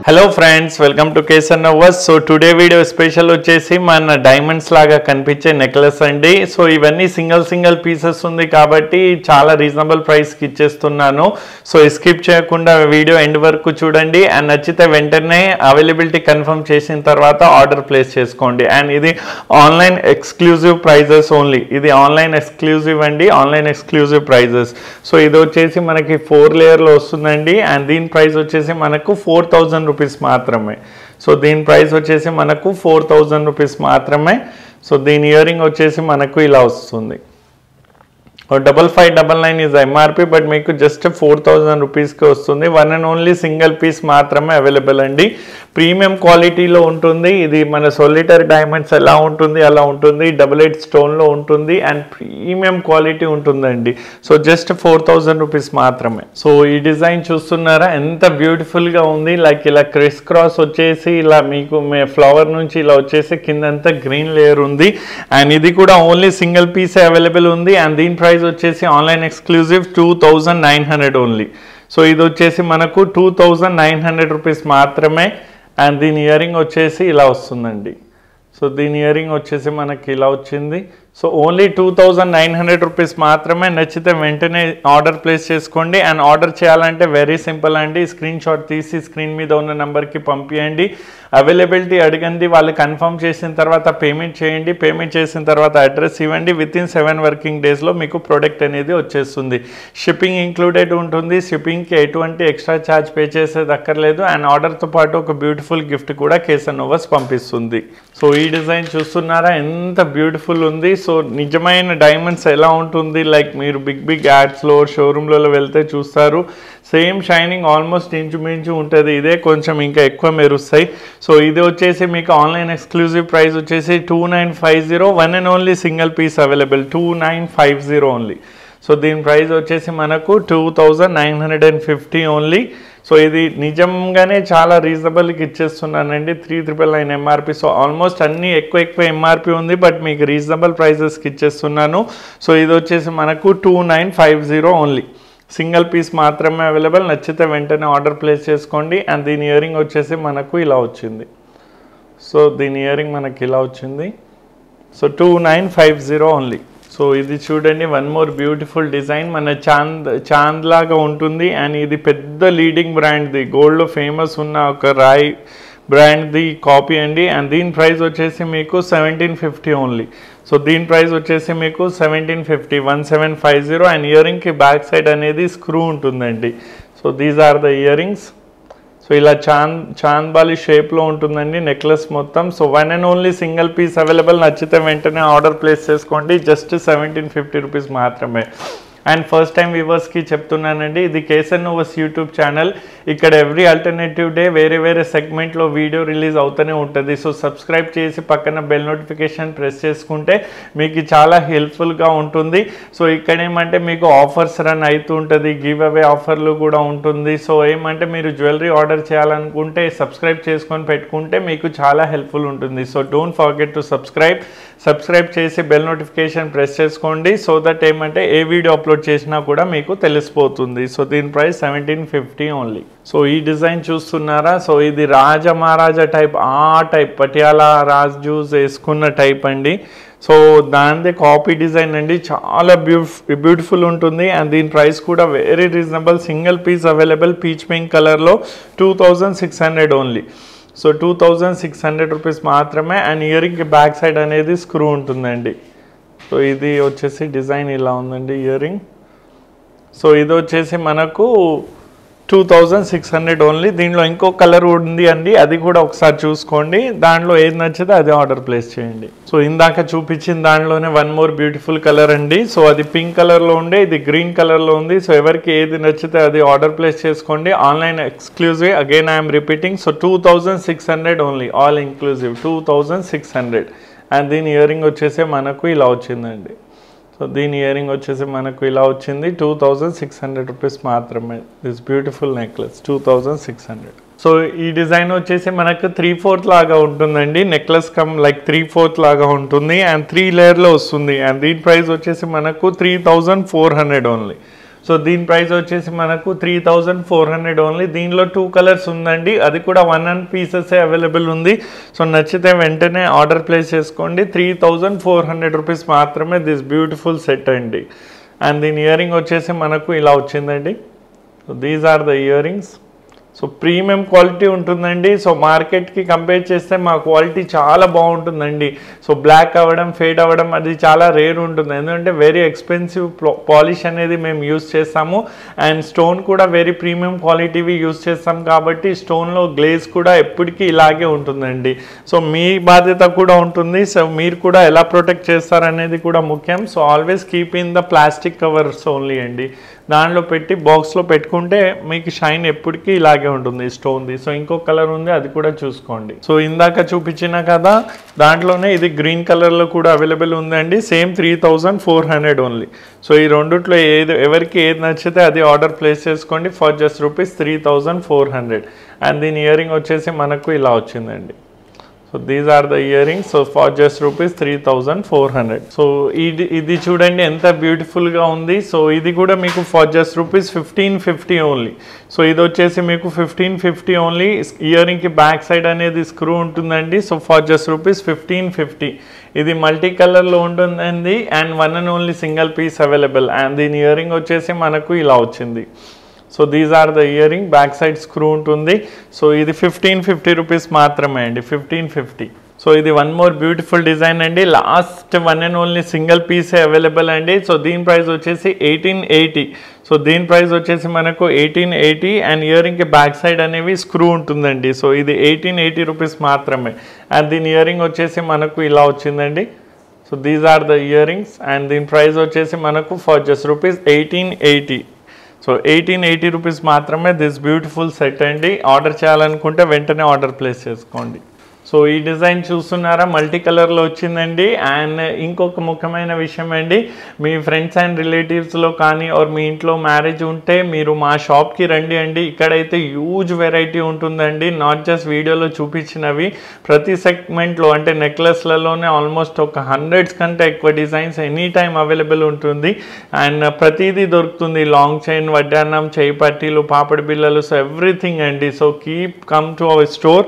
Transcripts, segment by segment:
Hello friends, welcome to Kesan Novas. So today video special వచ్చేసి మన diamonds లాగా కనిపించే నెక్లెస్ అండి. సో ఇవన్నీ సింగిల్ పీసెస్ ఉంది కాబట్టి చాలా రీజనబుల్ ప్రైస్ కి ఇచ్చేస్తున్నాను. సో స్కిప్ చేయకుండా వీడియో ఎండ్ వరకు చూడండి అండ్ నచ్చితే వెంటనే అవైలబిలిటీ కన్ఫర్మ్ చేసిన తర్వాత ఆర్డర్ ప్లేస్ చేసుకోండి. అండ్ ఇది ఆన్లైన్ ఎక్స్క్లూజివ్ ప్రైజెస్ ఓన్లీ. ఇది ఆన్లైన్ ఎక్స్క్లూజివ్ అండి, ఆన్లైన్ ఎక్స్క్లూజివ్ ప్రైజెస్. సో ఇది వచ్చేసి మనకి 4 లేయర్ లో వస్తుందండి అండ్ దీని ప్రైస్ వచ్చేసి మనకు 4000 రూపీస్ మాత్రమే. సో దీని ప్రైస్ వచ్చేసి మనకు 4000 రూపీస్ మాత్రమే. సో దీని ఇయర్ రింగ్ వచ్చేసి మనకు ఇలా వస్తుంది. 5599 is MRP బట్ మీకు జస్ట్ 4000 రూపీస్కి వస్తుంది. One and only single piece మాత్రమే అవైలబుల్ అండి. ప్రీమియం క్వాలిటీలో ఉంటుంది. ఇది మన సొలిటర్ డైమండ్స్ ఎలా ఉంటుంది అలా ఉంటుంది. 88 స్టోన్లో ఉంటుంది అండ్ ప్రీమియం క్వాలిటీ ఉంటుందండి. సో జస్ట్ 4000 రూపీస్ మాత్రమే. సో ఈ డిజైన్ చూస్తున్నారా ఎంత బ్యూటిఫుల్గా ఉంది. లైక్ ఇలా క్రిస్ క్రాస్ వచ్చేసి ఇలా మీకు ఫ్లవర్ నుంచి ఇలా వచ్చేసి కిందంతా గ్రీన్ లేయర్ ఉంది అండ్ ఇది కూడా ఓన్లీ సింగిల్ పీసే అవైలబుల్ ఉంది అండ్ దీని ప్రైస్ వచ్చేసి ఆన్లైన్ ఎక్స్క్లూజివ్ 2900 ఓన్లీ. సో ఇది వచ్చేసి మనకు 2900 రూపీస్ మాత్రమే అండ్ దీని ఇయర్ రింగ్ వచ్చేసి ఇలా వస్తుందండి. సో దీని ఇయర్ రింగ్ వచ్చేసి మనకి ఇలా వచ్చింది. సో ఓన్లీ 2900 రూపీస్ మాత్రమే. నచ్చితే వెంటనే ఆర్డర్ ప్లేస్ చేసుకోండి అండ్ ఆర్డర్ చేయాలంటే వెరీ సింపుల్ అండి. స్క్రీన్ షాట్ తీసి స్క్రీన్ మీద ఉన్న నెంబర్కి పంపించండి. అవైలబిలిటీ అడగండి, వాళ్ళు కన్ఫర్మ్ చేసిన తర్వాత పేమెంట్ చేయండి. పేమెంట్ చేసిన తర్వాత అడ్రస్ ఇవ్వండి. వితిన్ 7 వర్కింగ్ డేస్లో మీకు ప్రోడక్ట్ అనేది వచ్చేస్తుంది. షిప్పింగ్ ఇంక్లూడెడ్ ఉంటుంది. షిప్పింగ్కి ఎటువంటి ఎక్స్ట్రా ఛార్జ్ పే చేసేది అక్కర్లేదు అండ్ ఆర్డర్తో పాటు ఒక బ్యూటిఫుల్ గిఫ్ట్ కూడా కేసన్ నోవాస్ పంపిస్తుంది. సో ఈ డిజైన్ చూస్తున్నారా ఎంత బ్యూటిఫుల్ ఉంది. సో నిజమైన డైమండ్స్ ఎలా ఉంటుంది లైక్ మీరు బిగ్ యాడ్స్లో షోరూమ్లలో వెళ్తే చూస్తారు. సేమ్ షైనింగ్ ఆల్మోస్ట్ ఇంచుమించు ఉంటుంది. ఇదే కొంచెం ఇంకా ఎక్కువ మెరుస్తాయి. సో ఇది వచ్చేసి మీకు ఆన్లైన్ ఎక్స్క్లూజివ్ ప్రైస్ వచ్చేసి 2950. One and only single piece available 2950 only. So దీని ప్రైస్ వచ్చేసి మనకు 2950 ఓన్లీ. సో ఇది నిజంగానే చాలా రీజనబుల్కి ఇచ్చేస్తున్నానండి. 3999 ఎంఆర్పి. సో ఆల్మోస్ట్ అన్నీ ఎక్కువ ఎంఆర్పి ఉంది బట్ మీకు రీజనబుల్ ప్రైజెస్కి ఇచ్చేస్తున్నాను. సో ఇది వచ్చేసి మనకు 2950 ఓన్లీ. సింగిల్ పీస్ మాత్రమే అవైలబుల్. నచ్చితే వెంటనే ఆర్డర్ ప్లేస్ చేసుకోండి అండ్ దీని ఇయర్ రింగ్ వచ్చేసి మనకు ఇలా వచ్చింది. సో దీని ఇయర్ రింగ్ మనకి ఇలా వచ్చింది. So 2950 only. సో ఇది చూడండి వన్ మోర్ బ్యూటిఫుల్ డిజైన్. మన చాంద్ లాగా ఉంటుంది అండ్ ఇది పెద్ద లీడింగ్ బ్రాండ్ది, గోల్డ్లో ఫేమస్ ఉన్న ఒక రాయ్ బ్రాండ్ది కాపీ అండి అండ్ దీని ప్రైస్ వచ్చేసి మీకు 1750 ఓన్లీ. సో దీని ప్రైస్ వచ్చేసి మీకు 1750 అండ్ ఇయర్ రింగ్కి బ్యాక్ సైడ్ అనేది స్క్రూ ఉంటుందండి. So these are the earrings. So ఇలా చాంద్బాలి షేప్లో ఉంటుందండి నెక్లెస్ మొత్తం. So one and only single piece available. నచ్చితే వెంటనే ఆర్డర్ ప్లేస్ చేసుకోండి. జస్ట్ 1750 రూపీస్ మాత్రమే. అండ్ ఫస్ట్ టైం వ్యూవర్స్కి చెప్తున్నానండి, ఇది కేసన్ నోవాస్ యూట్యూబ్ ఛానల్. ఇక్కడ ఎవ్రీ ఆల్టర్నేటివ్ డే వేరే సెగ్మెంట్లో వీడియో రిలీజ్ అవుతూనే ఉంటుంది. సో సబ్స్క్రైబ్ చేసి పక్కన బెల్ నోటిఫికేషన్ ప్రెస్ చేసుకుంటే మీకు చాలా హెల్ప్ఫుల్గా ఉంటుంది. సో ఇక్కడ ఏమంటే మీకు ఆఫర్స్ రన్ అవుతూ ఉంటుంది, గివ్ అవే ఆఫర్లు కూడా ఉంటుంది. సో ఏమంటే మీరు జ్యువెలరీ ఆర్డర్ చేయాలనుకుంటే సబ్స్క్రైబ్ చేసుకొని పెట్టుకుంటే మీకు చాలా హెల్ప్ఫుల్ ఉంటుంది. So don't forget to subscribe చేసి బెల్ నోటిఫికేషన్ ప్రెస్ చేసుకోండి. సో దట్ ఏమంటే ఏ వీడియో అప్లోడ్ చేసినా కూడా మీకు తెలిసిపోతుంది. సో దీని ప్రైస్ 1750 ఓన్లీ. సో ఈ డిజైన్ చూస్తున్నారా. సో ఇది మహారాజా టైప్, ఆ టైప్ పటియాలా రాజూస్ వేసుకున్న టైప్ అండి. సో దానిదే కాపీ డిజైన్ అండి. చాలా బ్యూటిఫుల్ ఉంటుంది అండ్ దీని ప్రైస్ కూడా very reasonable. Single piece available peach pink కలర్లో 2600 ఓన్లీ. సో 2600 రూపీస్ మాత్రమే అండ్ ఇయర్ రింగ్కి బ్యాక్ సైడ్ అనేది స్క్రూ ఉంటుందండి. సో ఇది వచ్చేసి డిజైన్ ఇలా ఉందండి ఇయర్ రింగ్. సో ఇది వచ్చేసి మనకు 2600 ఓన్లీ. దీనిలో ఇంకో కలర్ ఉంది అండి, అది కూడా ఒకసారి చూసుకోండి. దాంట్లో ఏది నచ్చితే అది ఆర్డర్ ప్లేస్ చేయండి. సో ఇందాక చూపించిన దాంట్లోనే వన్ మోర్ బ్యూటిఫుల్ కలర్ అండి. సో అది పింక్ కలర్లో ఉండే, ఇది గ్రీన్ కలర్లో ఉంది. సో ఎవరికి ఏది నచ్చితే అది ఆర్డర్ ప్లేస్ చేసుకోండి. Online exclusive, again I'm repeating. So 2600 only, all inclusive 2600 and దీని ఇయర్ రింగ్ వచ్చేసి మనకు ఇలా వచ్చిందండి. సో దీని ఇయర్ రింగ్ వచ్చేసి మనకు ఇలా వచ్చింది. 2600 రూపీస్ మాత్రమే. This beautiful necklace 2600. సో ఈ డిజైన్ వచ్చేసి మనకు 3/4 లాగా ఉంటుందండి. నెక్లెస్ కమ్ లైక్ 3/4 లాగా ఉంటుంది అండ్ 3 లేయర్లో వస్తుంది అండ్ దీని ప్రైస్ వచ్చేసి మనకు 3400 ఓన్లీ. సో దీని ప్రైస్ వచ్చేసి మనకు 3400 ఓన్లీ. దీనిలో 2 కలర్స్ ఉందండి, అది కూడా 1 పీసెస్ అవైలబుల్ ఉంది. సో నచ్చితే వెంటనే ఆర్డర్ ప్లేస్ చేసుకోండి. 3400 రూపీస్ మాత్రమే దిస్ బ్యూటిఫుల్ సెట్ అండి. అండ్ దీని ఇయరింగ్ వచ్చేసి మనకు ఇలా వచ్చిందండి. So these are the earrings. So premium quality ఉంటుందండి. సో మార్కెట్కి కంపేర్ చేస్తే మా క్వాలిటీ చాలా బాగుంటుందండి. సో బ్లాక్ అవ్వడం, ఫేడ్ అవ్వడం అది చాలా రేర్ ఉంటుంది, ఎందుకంటే వెరీ ఎక్స్పెన్సివ్ పాలిష్ అనేది మేము యూస్ చేస్తాము. అండ్ స్టోన్ కూడా వెరీ ప్రీమియం క్వాలిటీవి యూస్ చేస్తాం కాబట్టి స్టోన్లో గ్లేజ్ కూడా ఎప్పటికీ ఇలాగే ఉంటుందండి. సో మీ బాధ్యత కూడా ఉంటుంది. సో మీరు కూడా ఎలా ప్రొటెక్ట్ చేస్తారనేది కూడా ముఖ్యం. So always keep in the plastic covers only అండి. దాంట్లో పెట్టి బాక్స్లో పెట్టుకుంటే మీకు షైన్ ఎప్పటికీ ఇలాగే ఉంటుంది స్టోన్ది. సో ఇంకో కలర్ ఉంది, అది కూడా చూసుకోండి. సో ఇందాక చూపించిన కదా దాంట్లోనే ఇది గ్రీన్ కలర్లో కూడా అవైలబుల్ ఉందండి. Same 3400 only. సో ఈ రెండిట్లో ఎవరికి ఏది నచ్చితే అది ఆర్డర్ ప్లేస్ చేసుకోండి ఫర్ జస్ట్ ₹3400. అండ్ దీని ఇయరింగ్ వచ్చేసి మనకు ఇలా వచ్చిందండి. So these are the earrings. So for just ₹3400. So ఇది చూడండి ఎంత బ్యూటిఫుల్గా ఉంది. సో ఇది కూడా మీకు ఫర్ జస్ట్ ₹1550 ఓన్లీ. సో ఇది వచ్చేసి మీకు 1550 ఓన్లీ. ఇయరింగ్కి బ్యాక్ సైడ్ అనేది స్క్రూ ఉంటుందండి. So for just ₹1550. ఇది మల్టీ కలర్లో ఉంటుందండి. And 1 and only single piece available. And దీని ఇయరింగ్ వచ్చేసి మనకు ఇలా వచ్చింది. So these are the earring, back side screw ఉంటుంది. సో ఇది 1550 రూపీస్ మాత్రమే అండి, 1550. సో ఇది వన్ మోర్ బ్యూటిఫుల్ డిజైన్ అండి. లాస్ట్ 1 and only సింగిల్ పీసే అవైలబుల్ అండి. సో దీని ప్రైస్ వచ్చేసి 1880. సో దీని ప్రైస్ వచ్చేసి మనకు 1880. అండ్ ఇయరింగ్కి బ్యాక్ సైడ్ అనేవి స్క్రూ ఉంటుందండి. సో ఇది 1880 రూపీస్ మాత్రమే. అండ్ దీని ఇయరింగ్ వచ్చేసి మనకు ఇలా వచ్చిందండి. So these are the earrings. And దీని ప్రైస్ వచ్చేసి మనకు ఫర్ జస్ట్ ₹1880. సో 1880 రూపీస్ మాత్రమే దిస్ బ్యూటిఫుల్ సెట్ అండి. ఆర్డర్ చేయాలనుకుంటే వెంటనే ఆర్డర్ ప్లేస్ చేసుకోండి. సో ఈ డిజైన్ చూస్తున్నారా, మల్టీ కలర్లో వచ్చిందండి. అండ్ ఇంకొక ముఖ్యమైన విషయం అండి, మీ ఫ్రెండ్స్ అండ్ రిలేటివ్స్లో కానీ ఆర్ మీ ఇంట్లో మ్యారేజ్ ఉంటే మీరు మా షాప్కి రండి అండి. ఇక్కడైతే హ్యూజ్ వెరైటీ ఉంటుందండి. నాట్ జస్ట్ వీడియోలో చూపించినవి, ప్రతి సెగ్మెంట్లో అంటే నెక్లెస్లలోనే ఆల్మోస్ట్ ఒక 100s కంటే ఎక్కువ డిజైన్స్ ఎనీ టైం అవైలబుల్ ఉంటుంది. అండ్ ప్రతిదీ దొరుకుతుంది, లాంగ్ చైన్, వడ్డాన్నం, చేయి పట్టీలు, పాపడి బిళ్ళలు, సో ఎవ్రీథింగ్ అండి. So keep come to our store.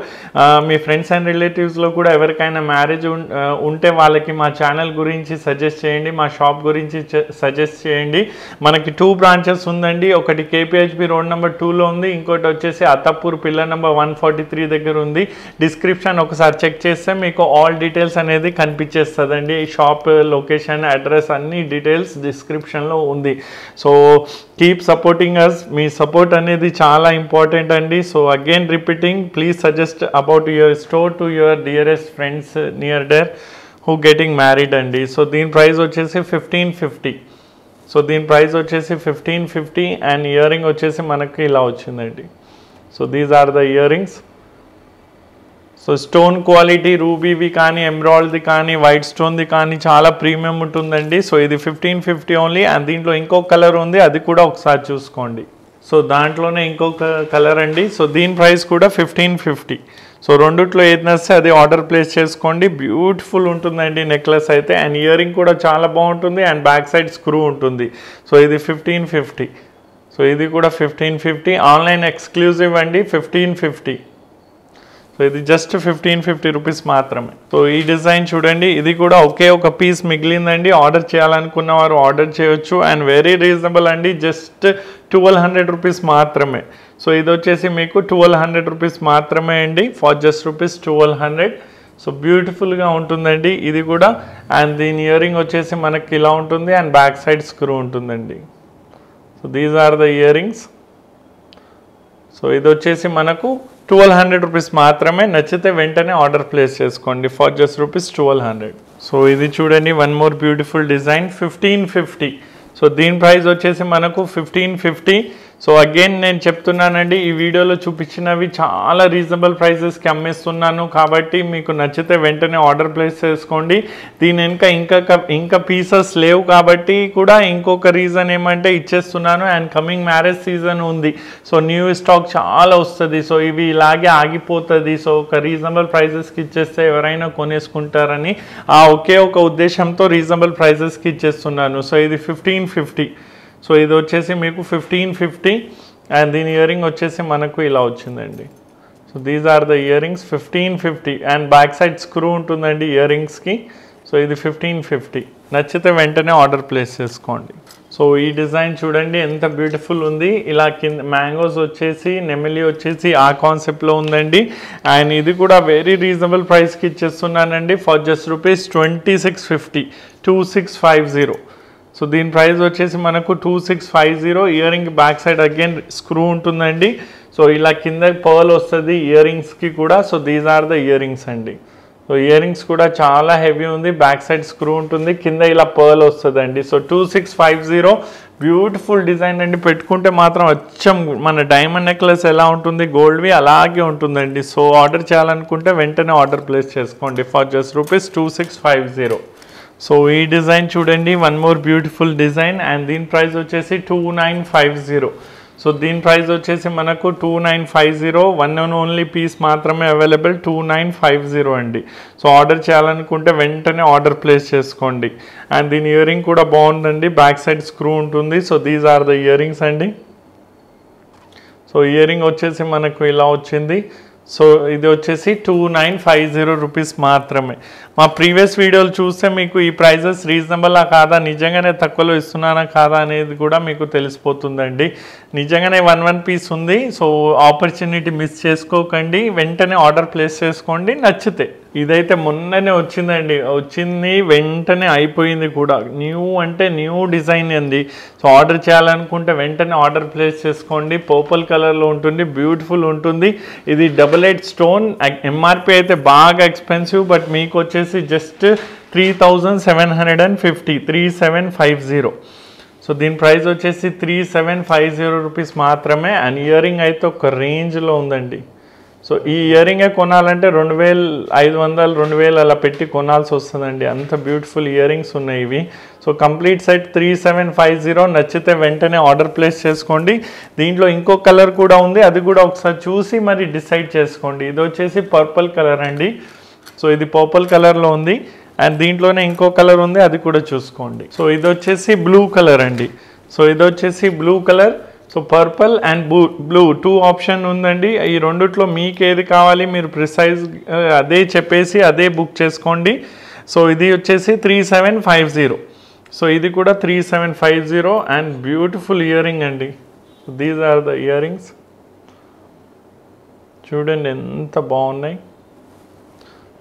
Me friends and రిలేటివ్స్లో కూడా ఎవరికైనా మ్యారేజ్ ఉంటే వాళ్ళకి మా ఛానల్ గురించి సజెస్ట్ చేయండి, మా షాప్ గురించి సజెస్ట్ చేయండి. మనకి 2 బ్రాంచెస్ ఉందండి. ఒకటి KPHB రోడ్ నెంబర్ 2లో ఉంది, ఇంకోటి వచ్చేసి అత్తపూర్ పిల్లర్ నెంబర్ 143 దగ్గర ఉంది. డిస్క్రిప్షన్ ఒకసారి చెక్ చేస్తే మీకు ఆల్ డీటెయిల్స్ అనేది కనిపించేస్తుందండి. ఈ షాప్ లొకేషన్, అడ్రస్ అన్ని డీటెయిల్స్ డిస్క్రిప్షన్లో ఉంది. So keep supporting us. మీ సపోర్ట్ అనేది చాలా ఇంపార్టెంట్ అండి. So again repeating, please suggest about your store to your dearest friends near there who getting married అండి. సో దీని ప్రైస్ వచ్చేసి 1550. సో దీని ప్రైస్ వచ్చేసి 1550. అండ్ ఇయరింగ్ వచ్చేసి మనకి ఇలా వచ్చిందండి. So these are the earrings. So stone quality రూబీవి కానీ, ఎమరాల్డ్ది కానీ, వైట్ స్టోన్ది కానీ చాలా ప్రీమియం ఉంటుందండి. సో ఇది 1550 ఓన్లీ. అండ్ దీంట్లో ఇంకొక కలర్ ఉంది, అది కూడా ఒకసారి చూసుకోండి. సో దాంట్లోనే ఇంకొక కలర్ అండి. సో దీని ప్రైస్ కూడా 1550. సో రెండిట్లో ఏది నచ్చితే అది ఆర్డర్ ప్లేస్ చేసుకోండి. బ్యూటిఫుల్ ఉంటుందండి నెక్లెస్ అయితే. అండ్ ఇయరింగ్ కూడా చాలా బాగుంటుంది. అండ్ బ్యాక్ సైడ్ స్క్రూ ఉంటుంది. సో ఇది 1550. సో ఇది కూడా 1550. ఆన్లైన్ ఎక్స్క్లూజివ్ అండి, 1550. సో ఇది జస్ట్ 1550 రూపీస్ మాత్రమే. సో ఈ డిజైన్ చూడండి, ఇది కూడా ఒకే ఒక పీస్ మిగిలిందండి. ఆర్డర్ చేయాలనుకున్న వారు ఆర్డర్ చేయొచ్చు. అండ్ వెరీ రీజనబుల్ అండి, జస్ట్ 1200 రూపీస్ మాత్రమే. సో ఇది వచ్చేసి మీకు 1200 రూపీస్ మాత్రమే అండి, ఫర్ జస్ట్ ₹1200. సో బ్యూటిఫుల్గా ఉంటుందండి ఇది కూడా. అండ్ దీని ఇయరింగ్ వచ్చేసి మనకి ఇలా ఉంటుంది. అండ్ బ్యాక్ సైడ్ స్క్రూ ఉంటుందండి. So these are the earrings. So ఇది వచ్చేసి మనకు 1200 రూపీస్ మాత్రమే. నచ్చితే వెంటనే ఆర్డర్ ప్లేస్ చేసుకోండి ఫర్ జస్ట్ ₹1200. సో ఇది చూడండి, one more beautiful design, 1550. So దీని ప్రైస్ వచ్చేసి మనకు 1550. సో అగైన్ నేను చెప్తున్నానండి, ఈ వీడియోలో చూపించినవి చాలా రీజనబుల్ ప్రైసెస్కి అమ్మేస్తున్నాను కాబట్టి మీకు నచ్చితే వెంటనే ఆర్డర్ ప్లేస్ చేసుకోండి. దీని ఇంకా పీసెస్ లేవు కాబట్టి కూడా ఇంకొక రీజన్ ఏమంటే ఇచ్చేస్తున్నాను. అండ్ కమింగ్ మ్యారేజ్ సీజన్ ఉంది, సో న్యూ స్టాక్ చాలా వస్తుంది. సో ఇవి ఇలాగే ఆగిపోతుంది. సో ఒక రీజనబుల్ ప్రైసెస్కి ఇచ్చేస్తే ఎవరైనా కొనేసుకుంటారని ఒకే ఒక ఉద్దేశంతో రీజనబుల్ ప్రైసెస్కి ఇచ్చేస్తున్నాను. సో ఇది 1550. సో ఇది వచ్చేసి మీకు 1550 అండ్ దీని ఇయరింగ్ వచ్చేసి మనకు ఇలా వచ్చిందండి. So these are the earrings 1550 and back side screw ఉంటుందండి ఇయరింగ్స్కి. సో ఇది 1550. నచ్చితే వెంటనే ఆర్డర్ ప్లేస్ చేసుకోండి. సో ఈ డిజైన్ చూడండి ఎంత బ్యూటిఫుల్ ఉంది. ఇలా కింద మ్యాంగోస్ వచ్చేసి నెమిలి వచ్చేసి ఆ కాన్సెప్ట్లో ఉందండి. అండ్ ఇది కూడా వెరీ రీజనబుల్ ప్రైస్కి ఇచ్చేస్తున్నానండి ఫర్ జస్ట్ రూపీస్ 2650, 2650. సో దీని ప్రైస్ వచ్చేసి మనకు 2650. Earring back side again screw ఉంటుందండి. సో ఇలా కింద పర్ల్ వస్తుంది ఇయరింగ్స్కి కూడా. So these are the earrings అండి. సో ఇయరింగ్స్ కూడా చాలా హెవీ ఉంది, బ్యాక్ సైడ్ స్క్రూ ఉంటుంది, కింద ఇలా పర్ల్ వస్తుందండి. సో 2650 బ్యూటిఫుల్ డిజైన్ అండి. పెట్టుకుంటే మాత్రం అచ్చం మన డైమండ్ నెక్లెస్ ఎలా ఉంటుంది గోల్డ్వి అలాగే ఉంటుందండి. సో ఆర్డర్ చేయాలనుకుంటే వెంటనే ఆర్డర్ ప్లేస్ చేసుకోండి ఫర్ జస్ట్ రూపీస్ 2650. సో ఈ డిజైన్ చూడండి, one more beautiful design and దీని ప్రైస్ వచ్చేసి 2950. సో దీని ప్రైస్ వచ్చేసి మనకు 2950. వన్ అండ్ ఓన్లీ పీస్ మాత్రమే అవైలబుల్ 2950 అండి. సో ఆర్డర్ చేయాలనుకుంటే వెంటనే ఆర్డర్ ప్లేస్ చేసుకోండి. అండ్ దీని ఇయరింగ్ కూడా బాగుందండి, బ్యాక్ సైడ్ స్క్రూ ఉంటుంది. So these are the earrings అండి. సో ఇయరింగ్ వచ్చేసి మనకు ఇలా వచ్చింది. సో ఇది వచ్చేసి 2950 రూపీస్ మాత్రమే. మా ప్రీవియస్ వీడియోలు చూస్తే మీకు ఈ ప్రైజెస్ రీజనబుల్లా కాదా, నిజంగానే తక్కువలో ఇస్తున్నానా కాదా అనేది కూడా మీకు తెలిసిపోతుందండి. నిజంగానే వన్ పీస్ ఉంది. సో ఆపర్చునిటీ మిస్ చేసుకోకండి, వెంటనే ఆర్డర్ ప్లేస్ చేసుకోండి నచ్చితే. ఇదైతే మొన్ననే వచ్చిందండి, వచ్చింది వెంటనే అయిపోయింది కూడా. న్యూ అంటే న్యూ డిజైన్ అండి. సో ఆర్డర్ చేయాలనుకుంటే వెంటనే ఆర్డర్ ప్లేస్ చేసుకోండి. పర్పుల్ కలర్లో ఉంటుంది, బ్యూటిఫుల్ ఉంటుంది. ఇది 88 స్టోన్. ఎంఆర్పి అయితే బాగా ఎక్స్పెన్సివ్, బట్ మీకు వచ్చేసి జస్ట్ 3750, 3750. సో దీని ప్రైస్ వచ్చేసి 3750 రూపీస్ మాత్రమే. అండ్ ఇయరింగ్ అయితే ఒక రేంజ్లో ఉందండి. సో ఈ ఇయరింగే కొనాలంటే 2500, 2000 అలా పెట్టి కొనాల్సి వస్తుందండి, అంత బ్యూటిఫుల్ ఇయరింగ్స్ ఉన్నాయి ఇవి. So complete set 3750. నచ్చితే వెంటనే ఆర్డర్ ప్లేస్ చేసుకోండి. దీంట్లో ఇంకో కలర్ కూడా ఉంది, అది కూడా ఒకసారి చూసి మరి డిసైడ్ చేసుకోండి. ఇది వచ్చేసి పర్పుల్ కలర్ అండి. సో ఇది పర్పుల్ కలర్లో ఉంది అండ్ దీంట్లోనే ఇంకో కలర్ ఉంది, అది కూడా చూసుకోండి. సో ఇది వచ్చేసి బ్లూ కలర్ అండి. సో ఇది వచ్చేసి blue colour. So purple and blue 2 option ఉందండి. ఈ రెండిట్లో మీకు ఏది కావాలి మీరు ప్రిసైజ్ అదే చెప్పేసి అదే బుక్ చేసుకోండి. సో ఇది వచ్చేసి 3750. సో ఇది కూడా 3750 అండ్ బ్యూటిఫుల్ ఇయరింగ్ అండి. These are the earrings. చూడండి ఎంత బాగున్నాయి.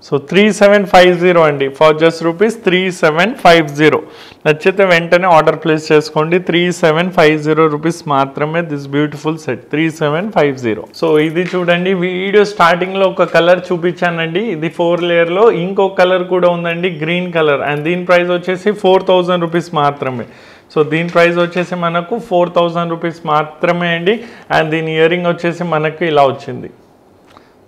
సో 3750 అండి ఫర్ జస్ట్ రూపీస్ 3750. నచ్చితే వెంటనే ఆర్డర్ ప్లేస్ చేసుకోండి. 3750 రూపీస్ మాత్రమే దిస్ బ్యూటిఫుల్ సెట్ 3750. సో ఇది చూడండి, వీడియో స్టార్టింగ్లో ఒక కలర్ చూపించానండి, ఇది 4 లేయర్లో. ఇంకో కలర్ కూడా ఉందండి, గ్రీన్ కలర్. అండ్ దీని ప్రైస్ వచ్చేసి 4000 రూపీస్ మాత్రమే. సో దీని ప్రైస్ వచ్చేసి మనకు 4000 రూపీస్ మాత్రమే అండి. అండ్ దీని ఇయరింగ్ వచ్చేసి మనకు ఇలా వచ్చింది.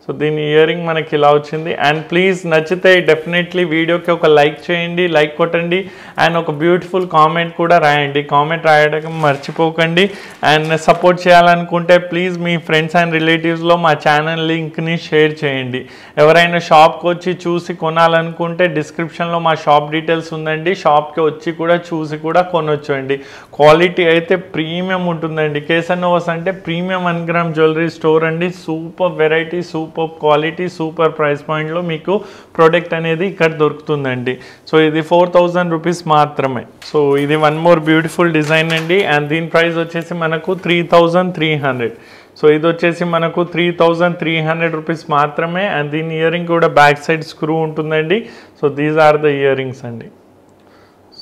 సో దీని ఇయరింగ్ మనకి ఇలా వచ్చింది. అండ్ ప్లీజ్ నచ్చితే డెఫినెట్లీ వీడియోకి ఒక లైక్ చేయండి, లైక్ కొట్టండి అండ్ ఒక బ్యూటిఫుల్ కామెంట్ కూడా రాయండి. కామెంట్ రాయడం మర్చిపోకండి. అండ్ సపోర్ట్ చేయాలనుకుంటే ప్లీజ్ మీ ఫ్రెండ్స్ అండ్ రిలేటివ్స్లో మా ఛానల్ లింక్ని షేర్ చేయండి. ఎవరైనా షాప్కి వచ్చి చూసి కొనాలనుకుంటే డిస్క్రిప్షన్లో మా షాప్ డీటెయిల్స్ ఉందండి, షాప్కి వచ్చి కూడా చూసి కూడా కొనొచ్చు అండి. క్వాలిటీ అయితే ప్రీమియం ఉంటుందండి. కేసన్నోవస్ అంటే ప్రీమియం 1 గ్రామ్ జ్యువెలరీ స్టోర్ అండి. Super variety, super quality, super price పాయింట్లో మీకు ప్రోడక్ట్ అనేది ఇక్కడ దొరుకుతుందండి. సో ఇది 4000 రూపీస్ మాత్రమే. సో ఇది వన్ మోర్ బ్యూటిఫుల్ డిజైన్ అండి. అండ్ దీని ప్రైస్ వచ్చేసి మనకు 3300. సో ఇది వచ్చేసి మనకు 3300 రూపీస్ మాత్రమే. అండ్ దీని ఇయరింగ్ కూడా బ్యాక్ సైడ్ స్క్రూ ఉంటుందండి. So these are the earrings అండి.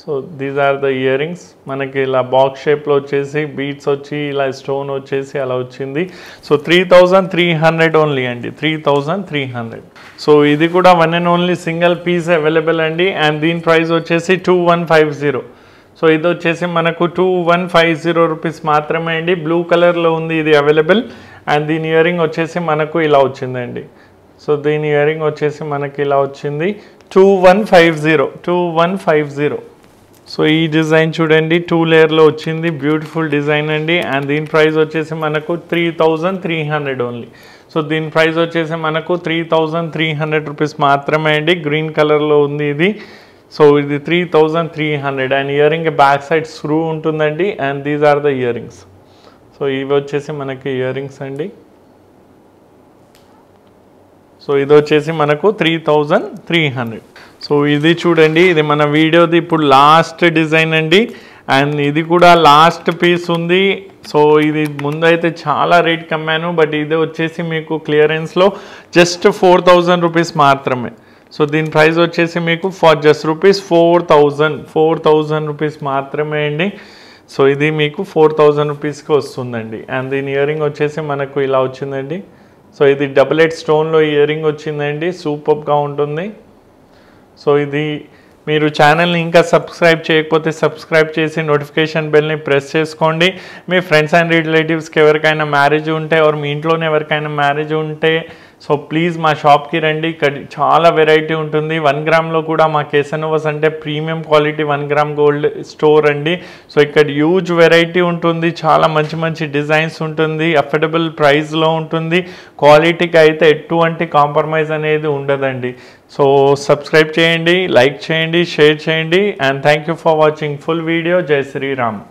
So these are the earrings. మనకి ఇలా బాక్స్ షేప్లో వచ్చేసి బీట్స్ వచ్చి ఇలా స్టోన్ వచ్చేసి అలా వచ్చింది. సో 3300 ఓన్లీ అండి, 3300. సో ఇది కూడా one and only single piece available అండి. అండ్ దీని ప్రైస్ వచ్చేసి 2150. సో ఇది వచ్చేసి మనకు 2150 రూపీస్ మాత్రమే అండి. బ్లూ కలర్లో ఉంది ఇది అవైలబుల్. అండ్ దీని ఇయరింగ్ వచ్చేసి మనకు ఇలా వచ్చిందండి. సో దీని ఇయరింగ్ వచ్చేసి మనకి ఇలా వచ్చింది 2150. సో ఈ డిజైన్ చూడండి, 2 లేయర్లో వచ్చింది, బ్యూటిఫుల్ డిజైన్ అండి. అండ్ దీని ప్రైస్ వచ్చేసి మనకు 3300 ఓన్లీ. సో దీని ప్రైస్ వచ్చేసి మనకు 3300 రూపీస్ మాత్రమే అండి. గ్రీన్ కలర్లో ఉంది ఇది. సో ఇది 3300 and earring back side screw ఉంటుందండి and these are the earrings. So ఇవి వచ్చేసి మనకి ఇయరింగ్స్ అండి. సో ఇది వచ్చేసి మనకు 3300. సో ఇది చూడండి, ఇది మన వీడియోది ఇప్పుడు లాస్ట్ డిజైన్ అండి అండ్ ఇది కూడా లాస్ట్ పీస్ ఉంది. సో ఇది ముందైతే చాలా రేట్ కమ్మాను, బట్ ఇది వచ్చేసి మీకు క్లియరెన్స్లో జస్ట్ 4000 రూపీస్ మాత్రమే. సో దీని ప్రైస్ వచ్చేసి మీకు ఫర్ జస్ట్ రూపీస్ 4000 రూపీస్ మాత్రమే అండి. సో ఇది మీకు 4000 రూపీస్కి వస్తుందండి. అండ్ దీని ఇయరింగ్ వచ్చేసి మనకు ఇలా వచ్చిందండి. సో ఇది డబుల్ ఎడ్ స్టోన్లో ఇయరింగ్ వచ్చిందండి, సూపర్గా ఉంటుంది. సో ఇది మీరు ఛానల్ని ఇంకా సబ్స్క్రైబ్ చేయకపోతే సబ్స్క్రైబ్ చేసి నోటిఫికేషన్ బెల్ని ప్రెస్ చేసుకోండి. మీ ఫ్రెండ్స్ అండ్ రిలేటివ్స్కి ఎవరికైనా మ్యారేజ్ ఉంటే ఆర్ మీ ఇంట్లోనే ఎవరికైనా మ్యారేజ్ ఉంటే సో ప్లీజ్ మా షాప్కి రండి. ఇక్కడ చాలా వెరైటీ ఉంటుంది. 1 గ్రామ్లో కూడా మా కేసనోవాస్ అంటే premium quality 1 gram gold store అండి. సో ఇక్కడ హ్యూజ్ వెరైటీ ఉంటుంది, చాలా మంచి మంచి డిజైన్స్ ఉంటుంది, అఫోర్డబుల్ ప్రైస్లో ఉంటుంది. క్వాలిటీకి అయితే ఎటువంటి కాంప్రమైజ్ అనేది ఉండదండి. సో సబ్స్క్రైబ్ చేయండి, లైక్ చేయండి, షేర్ చేయండి and thank you for watching full video. జై శ్రీరామ్.